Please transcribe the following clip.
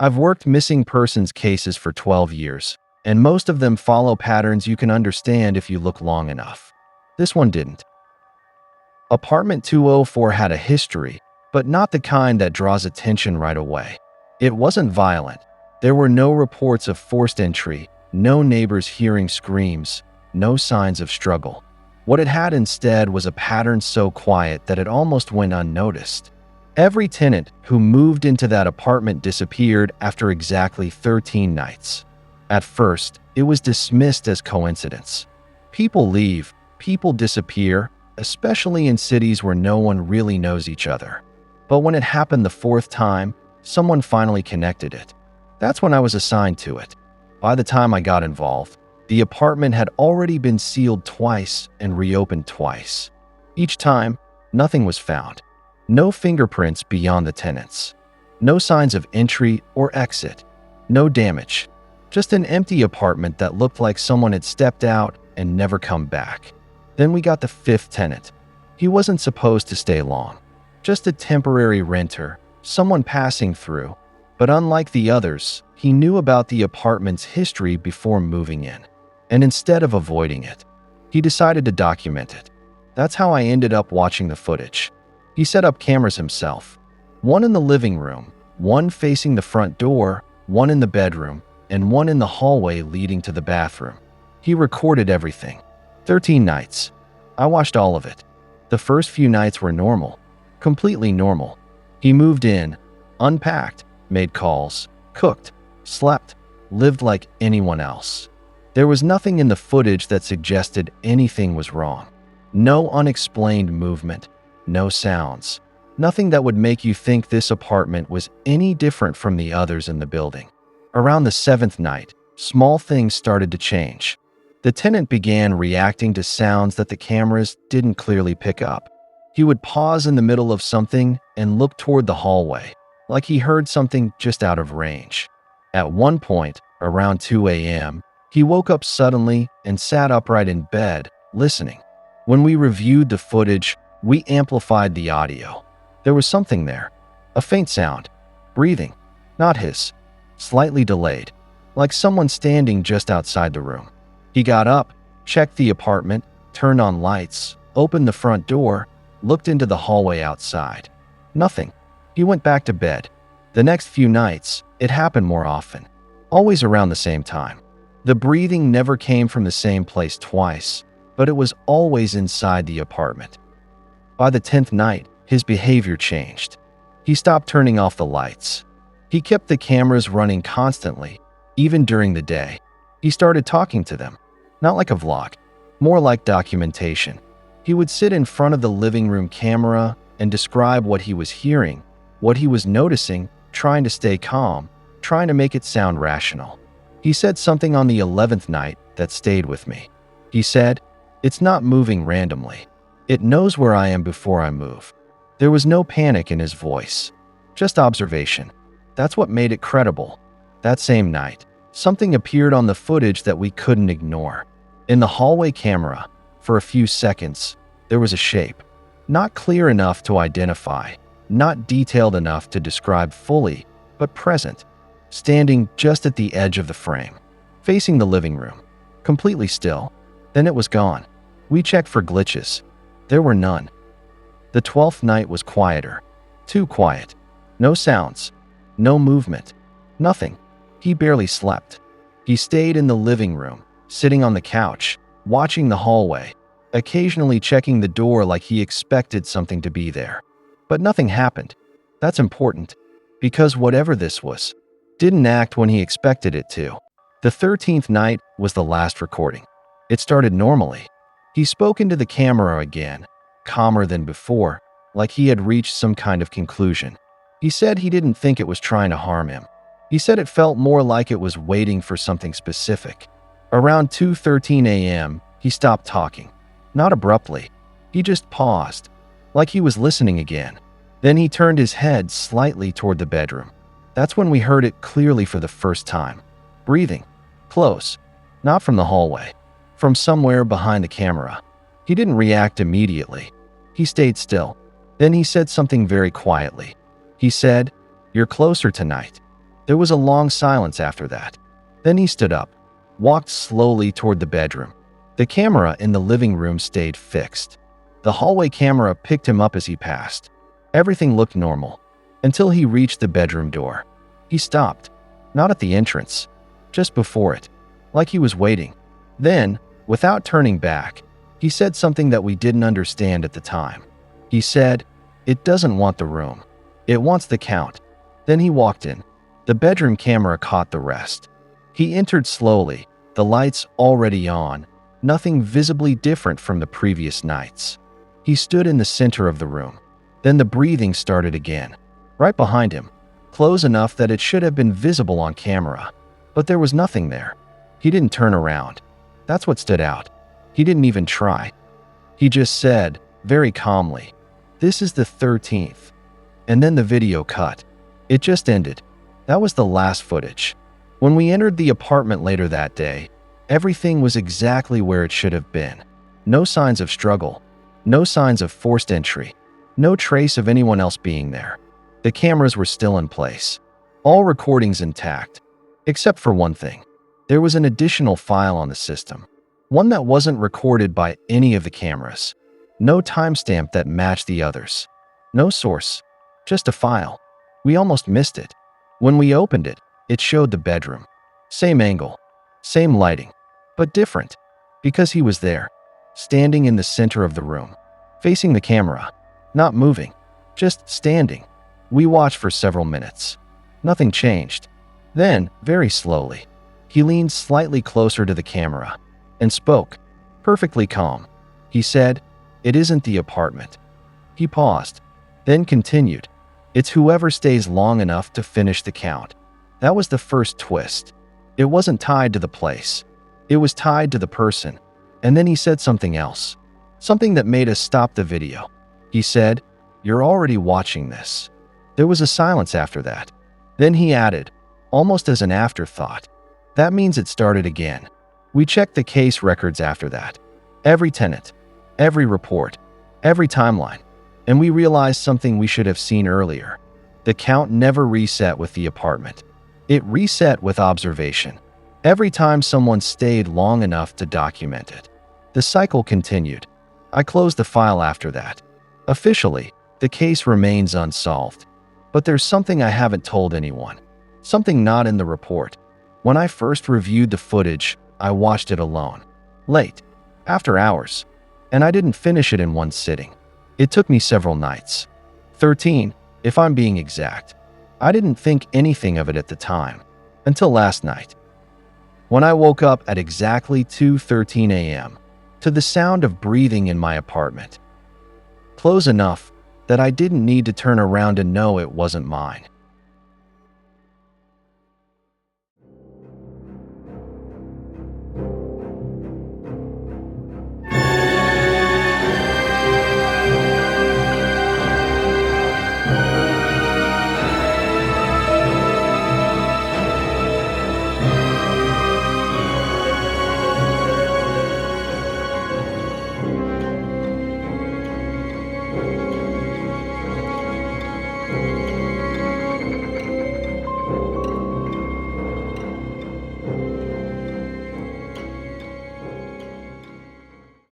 I've worked missing persons cases for 12 years, and most of them follow patterns you can understand if you look long enough. This one didn't. Apartment 204 had a history, but not the kind that draws attention right away. It wasn't violent. There were no reports of forced entry, no neighbors hearing screams, no signs of struggle. What it had instead was a pattern so quiet that it almost went unnoticed. Every tenant who moved into that apartment disappeared after exactly 13 nights. At first, it was dismissed as coincidence. People leave, people disappear, especially in cities where no one really knows each other. But when it happened the fourth time, someone finally connected it. That's when I was assigned to it. By the time I got involved, the apartment had already been sealed twice and reopened twice. Each time, nothing was found. No fingerprints beyond the tenants. No signs of entry or exit. No damage. Just an empty apartment that looked like someone had stepped out and never come back. Then we got the fifth tenant. He wasn't supposed to stay long. Just a temporary renter, someone passing through. But unlike the others, he knew about the apartment's history before moving in. And instead of avoiding it, he decided to document it. That's how I ended up watching the footage. He set up cameras himself. One in the living room, one facing the front door, one in the bedroom, and one in the hallway leading to the bathroom. He recorded everything. 13 nights. I watched all of it. The first few nights were normal. Completely normal. He moved in, unpacked, made calls, cooked, slept, lived like anyone else. There was nothing in the footage that suggested anything was wrong. No unexplained movement, no sounds. Nothing that would make you think this apartment was any different from the others in the building. Around the seventh night, small things started to change. The tenant began reacting to sounds that the cameras didn't clearly pick up. He would pause in the middle of something and look toward the hallway, like he heard something just out of range. At one point, around 2 a.m., he woke up suddenly and sat upright in bed, listening. When we reviewed the footage, we amplified the audio. There was something there. A faint sound. Breathing. Not his. Slightly delayed. Like someone standing just outside the room. He got up, checked the apartment, turned on lights, opened the front door, looked into the hallway outside. Nothing. He went back to bed. The next few nights, it happened more often. Always around the same time. The breathing never came from the same place twice, but it was always inside the apartment. By the 10th night, his behavior changed. He stopped turning off the lights. He kept the cameras running constantly, even during the day. He started talking to them. Not like a vlog, more like documentation. He would sit in front of the living room camera and describe what he was hearing, what he was noticing, trying to stay calm, trying to make it sound rational. He said something on the 11th night that stayed with me. He said, "It's not moving randomly. It knows where I am before I move." There was no panic in his voice, just observation. That's what made it credible. That same night, something appeared on the footage that we couldn't ignore. In the hallway camera, for a few seconds, there was a shape. Not clear enough to identify, not detailed enough to describe fully, but present. Standing just at the edge of the frame, facing the living room, completely still. Then it was gone. We checked for glitches. There were none. The 12th night was quieter. Too quiet. No sounds. No movement. Nothing. He barely slept. He stayed in the living room, sitting on the couch, watching the hallway, occasionally checking the door like he expected something to be there. But nothing happened. That's important, because whatever this was, didn't act when he expected it to. The 13th night was the last recording. It started normally. He spoke into the camera again, calmer than before, like he had reached some kind of conclusion. He said he didn't think it was trying to harm him. He said it felt more like it was waiting for something specific. Around 2:13 a.m., he stopped talking. Not abruptly. He just paused, like he was listening again. Then he turned his head slightly toward the bedroom. That's when we heard it clearly for the first time. Breathing. Close. Not from the hallway. From somewhere behind the camera. He didn't react immediately. He stayed still. Then he said something very quietly. He said, "You're closer tonight." There was a long silence after that. Then he stood up, walked slowly toward the bedroom. The camera in the living room stayed fixed. The hallway camera picked him up as he passed. Everything looked normal, until he reached the bedroom door. He stopped, not at the entrance, just before it, like he was waiting. Then, without turning back, he said something that we didn't understand at the time. He said, "It doesn't want the room. It wants the count." Then he walked in. The bedroom camera caught the rest. He entered slowly, the lights already on, nothing visibly different from the previous nights. He stood in the center of the room. Then the breathing started again, right behind him, close enough that it should have been visible on camera. But there was nothing there. He didn't turn around. That's what stood out. He didn't even try. He just said, very calmly, "This is the 13th. And then the video cut. It just ended. That was the last footage. When we entered the apartment later that day, everything was exactly where it should have been. No signs of struggle. No signs of forced entry. No trace of anyone else being there. The cameras were still in place. All recordings intact. Except for one thing. There was an additional file on the system. One that wasn't recorded by any of the cameras. No timestamp that matched the others. No source. Just a file. We almost missed it. When we opened it, it showed the bedroom. Same angle. Same lighting. But different. Because he was there. Standing in the center of the room. Facing the camera. Not moving. Just standing. We watched for several minutes. Nothing changed. Then, very slowly, he leaned slightly closer to the camera and spoke, perfectly calm. He said, "It isn't the apartment." He paused, then continued, "It's whoever stays long enough to finish the count." That was the first twist. It wasn't tied to the place. It was tied to the person. And then he said something else. Something that made us stop the video. He said, "You're already watching this." There was a silence after that. Then he added, almost as an afterthought, "That means it started again." We checked the case records after that. Every tenant, every report, every timeline. And we realized something we should have seen earlier. The count never reset with the apartment. It reset with observation. Every time someone stayed long enough to document it. The cycle continued. I closed the file after that. Officially, the case remains unsolved. But there's something I haven't told anyone. Something not in the report. When I first reviewed the footage, I watched it alone. Late. After hours. And I didn't finish it in one sitting. It took me several nights. 13, if I'm being exact. I didn't think anything of it at the time. Until last night. When I woke up at exactly 2:13 a.m. to the sound of breathing in my apartment. Close enough that I didn't need to turn around to know it wasn't mine.